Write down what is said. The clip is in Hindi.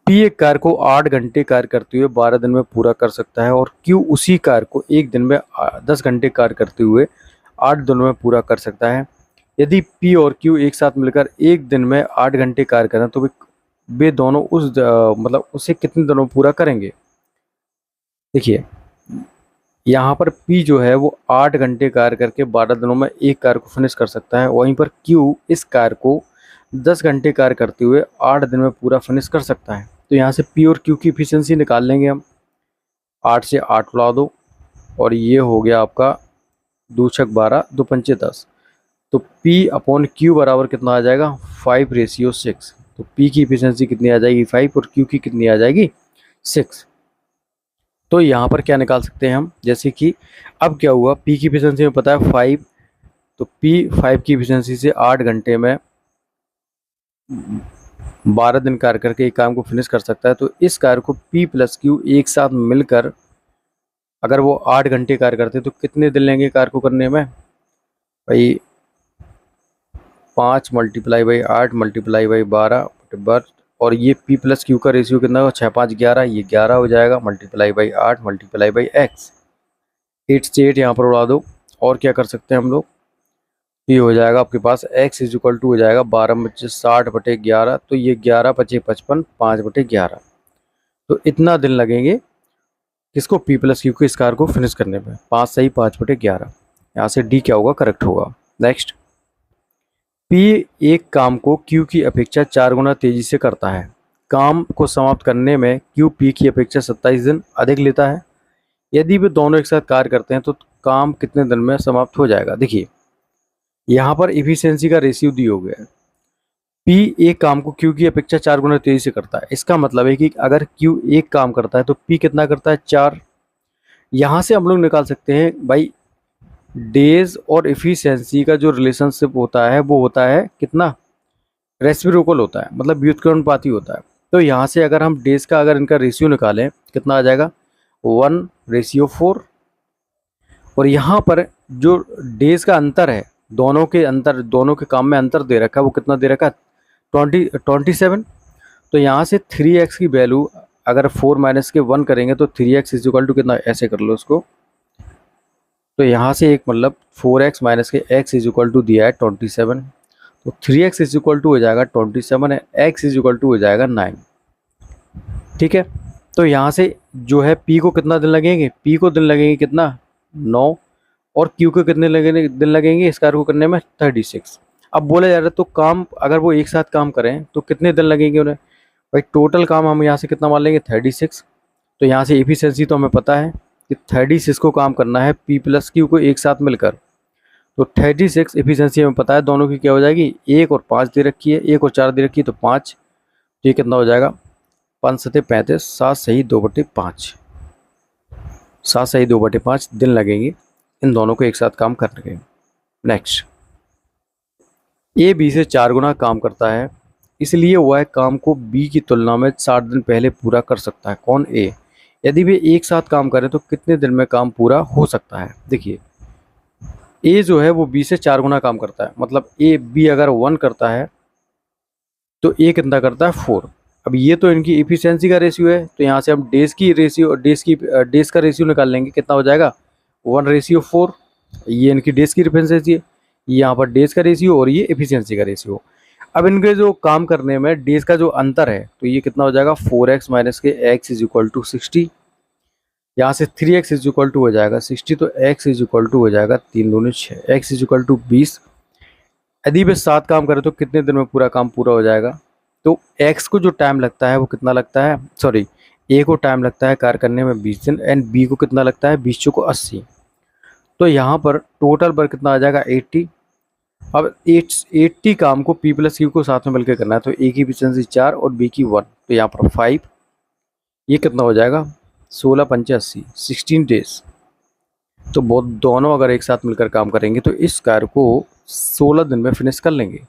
पी एक कार्य को 8 घंटे कार्य करते हुए 12 दिन में पूरा कर सकता है और क्यू उसी कार्य को एक दिन में 10 घंटे कार्य करते हुए 8 दिनों में पूरा कर सकता है। यदि पी और क्यू एक साथ मिलकर एक दिन में 8 घंटे कार्य करें तो वे दोनों मतलब उसे कितने दिनों में पूरा करेंगे। देखिए यहाँ पर पी जो है वो 8 घंटे कार्य करके 12 दिनों में एक कार्य को फिनिश कर सकता है, वहीं पर क्यू इस कार्य को 10 घंटे कार्य करते हुए 8 दिन में पूरा फिनिश कर सकता है। तो यहाँ से पी और क्यू की इफिशियंसी निकाल लेंगे हम। 8 से 8 उड़ा दो और ये हो गया आपका 2 छक 12, 2 पंचे 10। तो P अपॉन Q बराबर कितना आ जाएगा 5:6। तो P की इफिशियंसी कितनी आ जाएगी 5 और Q की कितनी आ जाएगी 6। तो यहाँ पर क्या निकाल सकते हैं हम, जैसे कि अब क्या हुआ, P की इफिशियंसी में पता है 5, तो P 5 की इफिशियंसी से 8 घंटे में 12 दिन कार्य करके एक काम को फिनिश कर सकता है। तो इस कार्य को P प्लस Q एक साथ मिलकर अगर वो 8 घंटे कार्य करते तो कितने दिन लेंगे कार्य को करने में भाई, 5 मल्टीप्लाई बाई 8 मल्टीप्लाई बाई 12 और ये P प्लस Q का रेशियो कितना होगा 6 5 11, ये 11 हो जाएगा multiply by 8 multiply by x। 8 से 8 यहाँ पर उड़ा दो और क्या कर सकते हैं हम लोग, ये हो जाएगा आपके पास x इज इक्वल टू हो जाएगा 12×60/11। तो ये 11 × 5 = 55, 5/11। तो इतना दिन लगेंगे किसको P प्लस Q के इस कार्य को फिनिश करने में। 5 सही 5/11, यहाँ से D क्या होगा करेक्ट होगा। नेक्स्ट, P एक काम को Q की अपेक्षा 4 गुना तेजी से करता है। काम को समाप्त करने में Q P की अपेक्षा 27 दिन अधिक लेता है। यदि वे दोनों एक साथ कार्य करते हैं तो काम कितने दिन में समाप्त हो जाएगा। देखिए यहाँ पर इफिशियंसी का रेशियो दी हो गया है। P एक काम को Q की अपेक्षा 4 गुना तेजी से करता है, इसका मतलब है कि अगर Q एक काम करता है तो P कितना करता है 4। यहाँ से हम लोग निकाल सकते हैं भाई डेज और इफिशियंसी का जो रिलेशनशिप होता है वो होता है कितना, रेसिप्रोकल होता है, मतलब व्युत्क्रमानुपाती होता है। तो यहाँ से अगर हम डेज का अगर इनका रेशियो निकालें कितना आ जाएगा 1:4। और यहाँ पर जो डेज का अंतर है, दोनों के काम में अंतर दे रखा है, वो कितना दे रखा है 27। तो यहाँ से 3x की वैल्यू अगर 4 माइनस के 1 करेंगे तो 3x इज इक्वल टू कितना, ऐसे कर लो उसको। तो यहाँ से एक मतलब 4x माइनस के x इज इक्वल टू दिया है 27। तो 3x इज इक्वल टू हो जाएगा 27 है, x इज इक्वल टू हो जाएगा 9। ठीक है, तो यहाँ से जो है P को कितना दिन लगेंगे, P को दिन लगेंगे कितना 9 और Q को कितने दिन लगेंगे इस कार्य को करने में 36। अब बोला जा रहा है तो काम अगर वो एक साथ काम करें तो कितने दिन लगेंगे उन्हें भाई, टोटल काम हम यहाँ से कितना मान लेंगे 36। तो यहाँ से एफिशिएंसी तो हमें पता है कि 36 को काम करना है P प्लस Q को एक साथ मिलकर। तो 36 एफिशिएंसी हमें पता है दोनों की क्या हो जाएगी, 1 और 5 दे रखी है, 1 और 4 दे रखी है तो 5। तो ये कितना हो जाएगा 5 7 35, 7 सही 2/5, 7 सही 2/5 दिन लगेंगे इन दोनों को एक साथ काम करने के। नेक्स्ट, A B से 4 गुना काम करता है, इसलिए वह काम को B की तुलना में 60 दिन पहले पूरा कर सकता है। कौन, A। यदि वे एक साथ काम करें तो कितने दिन में काम पूरा हो सकता है। देखिए A जो है वो B से 4 गुना काम करता है, मतलब B अगर 1 करता है तो A कितना करता है 4। अब ये तो इनकी इफिशियंसी का रेशियो है, तो यहाँ से हम डेज का रेशियो निकाल लेंगे, कितना हो जाएगा 1:4। ये इनकी डेज की इफिशियंसी है, यहाँ पर डेज का रेशियो और ये इफिशियंसी का रेशियो। अब इनके जो काम करने में डेज का जो अंतर है तो ये कितना हो जाएगा 4x माइनस के x इज इक्वल टू 60। यहाँ से 3x इज इक्वल टू हो जाएगा 60, तो x इज इक्वल टू हो जाएगा 3 दूनी 6, x इज इक्वल टू 20। यदि वे 7 काम करें तो कितने दिन में पूरा काम पूरा हो जाएगा। तो x को जो टाइम लगता है वो कितना लगता है, सॉरी A को टाइम लगता है कार्य करने में 20 दिन एंड B को कितना लगता है 20 को 80। तो यहाँ पर टोटल पर कितना आ जाएगा 80। अब 80 काम को P प्लस Q को साथ में मिलकर करना है, तो A की एफिशिएंसी 4 और B की 1, तो यहाँ पर 5। ये कितना हो जाएगा 16 पंचे 80, 16 डेज। तो बहुत दोनों अगर एक साथ मिलकर काम करेंगे तो इस कार्य को 16 दिन में फिनिश कर लेंगे।